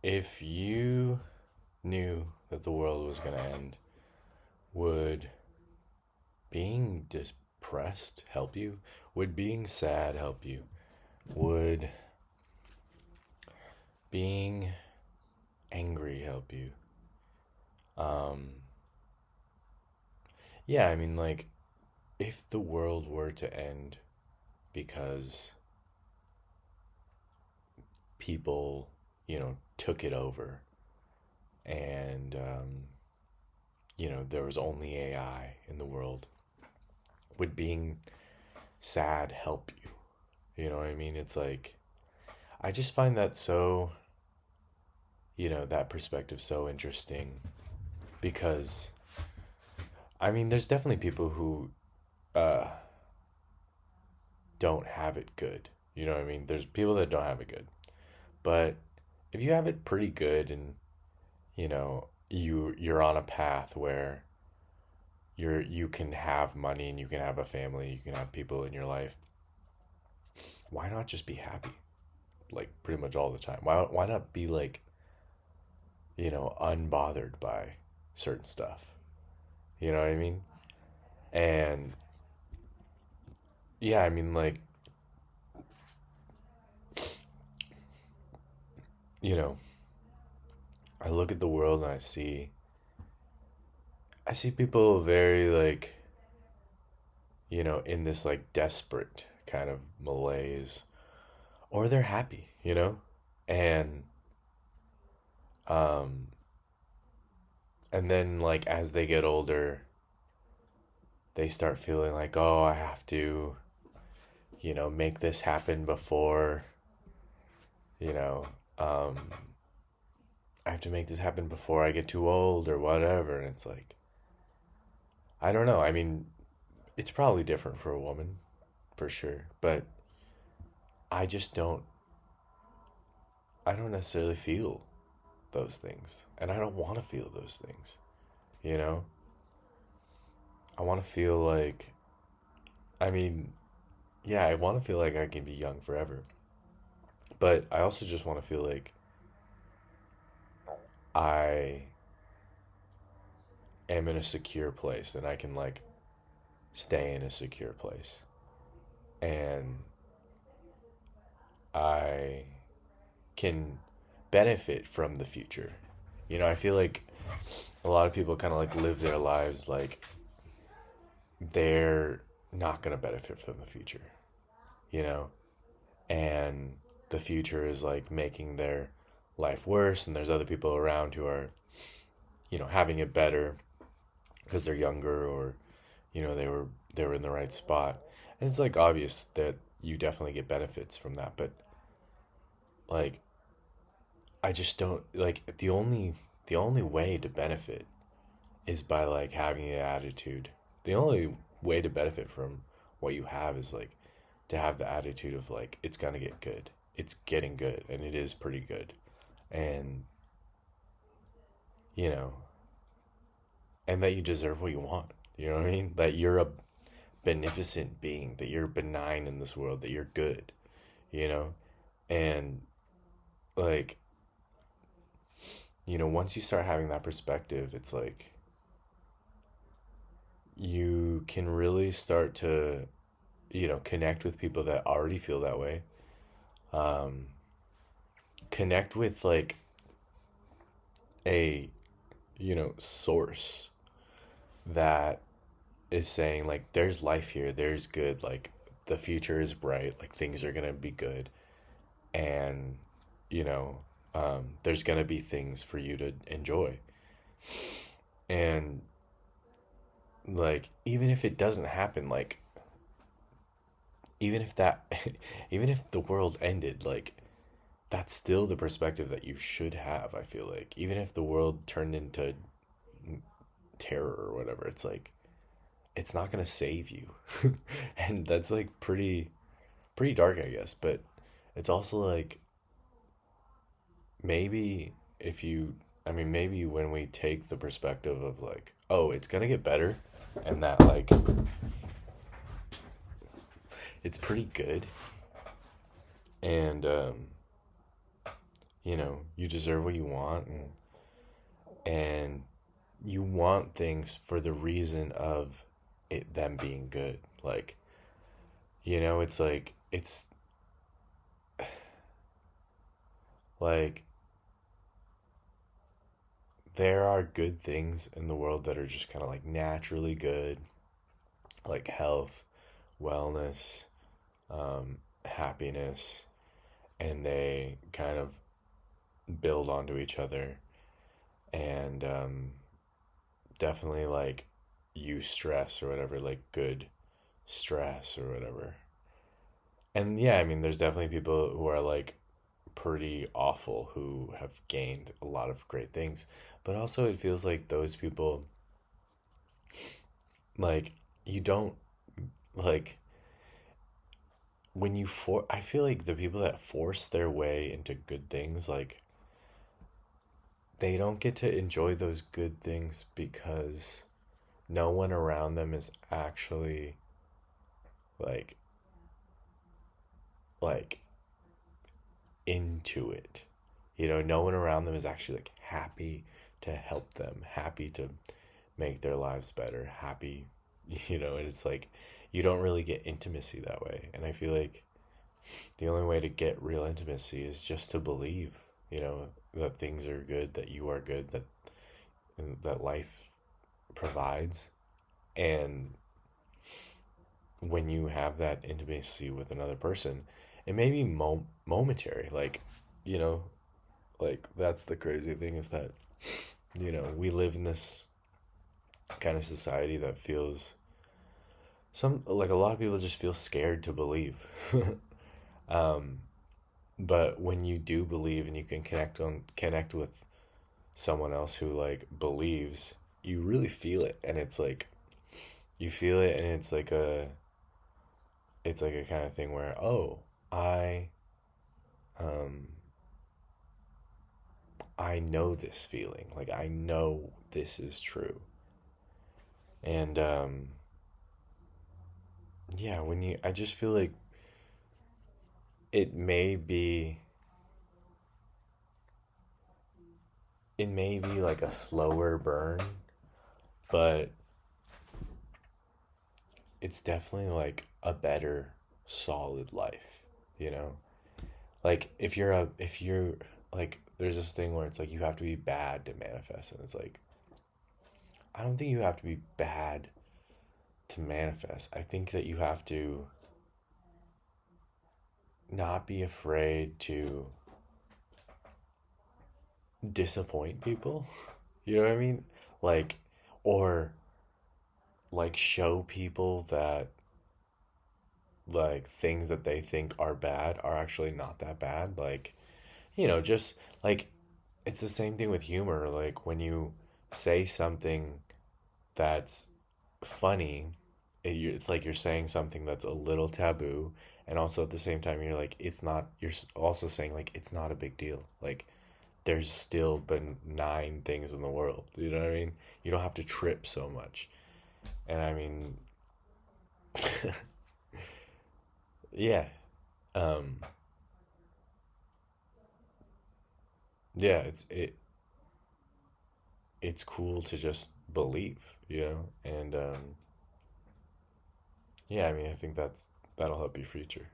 If you knew that the world was going to end, would being depressed help you? Would being sad help you? Would being angry help you? Um, yeah, I mean, like, if the world were to end because people, took it over and, there was only AI in the world, would being sad help you? You know what I mean? It's like, I just find that so, that perspective so interesting because, I mean, there's definitely people who uh, don't have it good. You know what I mean? There's people that don't have it good. But if you have it pretty good and, you're on a path where you can have money and you can have a family, you can have people in your life, why not just be happy? Like pretty much all the time. Why not be like, unbothered by certain stuff? You know what I mean? And yeah, I mean like, you know, I look at the world and I see people very like, in this like desperate kind of malaise or they're happy, And um and then like as they get older, they start feeling like, "Oh, I have to, make this happen before, you know, um I have to make this happen before I get too old or whatever." And it's like, I don't know. I mean, it's probably different for a woman, for sure, but I just I don't necessarily feel those things. And I don't want to feel those things, you know? I want to feel like, I mean, yeah, I want to feel like I can be young forever. But I also just want to feel like I am in a secure place and I can like stay in a secure place. And I can benefit from the future. I feel like a lot of people kind of like live their lives like they're not going to benefit from the future, you know? And the future is like making their life worse and there's other people around who are, having it better because they're younger or, they were in the right spot. And it's like obvious that you definitely get benefits from that, but like I just don't like the only way to benefit is by like having the attitude. The only way to benefit from what you have is like to have the attitude of like it's gonna get good. It's getting good and it is pretty good. And you know, and that you deserve what you want. You know what I mean? That you're a beneficent being, that you're benign in this world, that you're good, you know? And like, once you start having that perspective, it's like you can really start to, connect with people that already feel that way. Um, Connect with like a, source that is saying like there's life here, there's good, like the future is bright, like things are gonna be good, and you know, there's gonna be things for you to enjoy, and like even if it doesn't happen, like even if that, even if the world ended, like that's still the perspective that you should have. I feel like even if the world turned into terror or whatever, it's like it's not gonna save you, and that's like pretty dark, I guess. But it's also like maybe if you, I mean, maybe when we take the perspective of like, oh, it's gonna get better, and that like it's pretty good, and you deserve what you want, and you want things for the reason of them being good. Like, it's like like there are good things in the world that are just kind of like naturally good, like health, wellness, happiness, and they kind of build onto each other, and definitely like use stress or whatever, like good stress or whatever. And yeah, I mean, there's definitely people who are like pretty awful who have gained a lot of great things, but also it feels like those people, like, you don't, like, I feel like the people that force their way into good things, like, they don't get to enjoy those good things because no one around them is actually like like into it. No one around them is actually like happy to help them, happy to make their lives better, happy, and it's like you don't really get intimacy that way. And I feel like the only way to get real intimacy is just to believe, that things are good, that you are good, that life provides. And when you have that intimacy with another person, it may be momentary. Like, you know, like that's the crazy thing is that, we live in this kind of society that feels like a lot of people just feel scared to believe. um, but when you do believe and you can connect with someone else who like believes, you really feel it, and it's like you feel it, and it's like a kind of thing where, oh, I um I know this feeling. Like, I know this is true. And yeah, I just feel like it may be it may be like a slower burn, but it's definitely like a better solid life, you know? Like, if you're like, there's this thing where it's like you have to be bad to manifest, and it's like, I don't think you have to be bad to manifest. I think that you have to not be afraid to disappoint people. You know what I mean? Like, or like show people that like things that they think are bad are actually not that bad. Like, just like it's the same thing with humor. Like, when you say something that's funny, it's like you're saying something that's a little taboo, and also at the same time you're like, it's not. Also saying like it's not a big deal. Like, there's still benign things in the world. You know what I mean? You don't have to trip so much. And I mean, yeah, um, yeah, it's cool to just believe, and yeah, I mean, I think that'll help your future.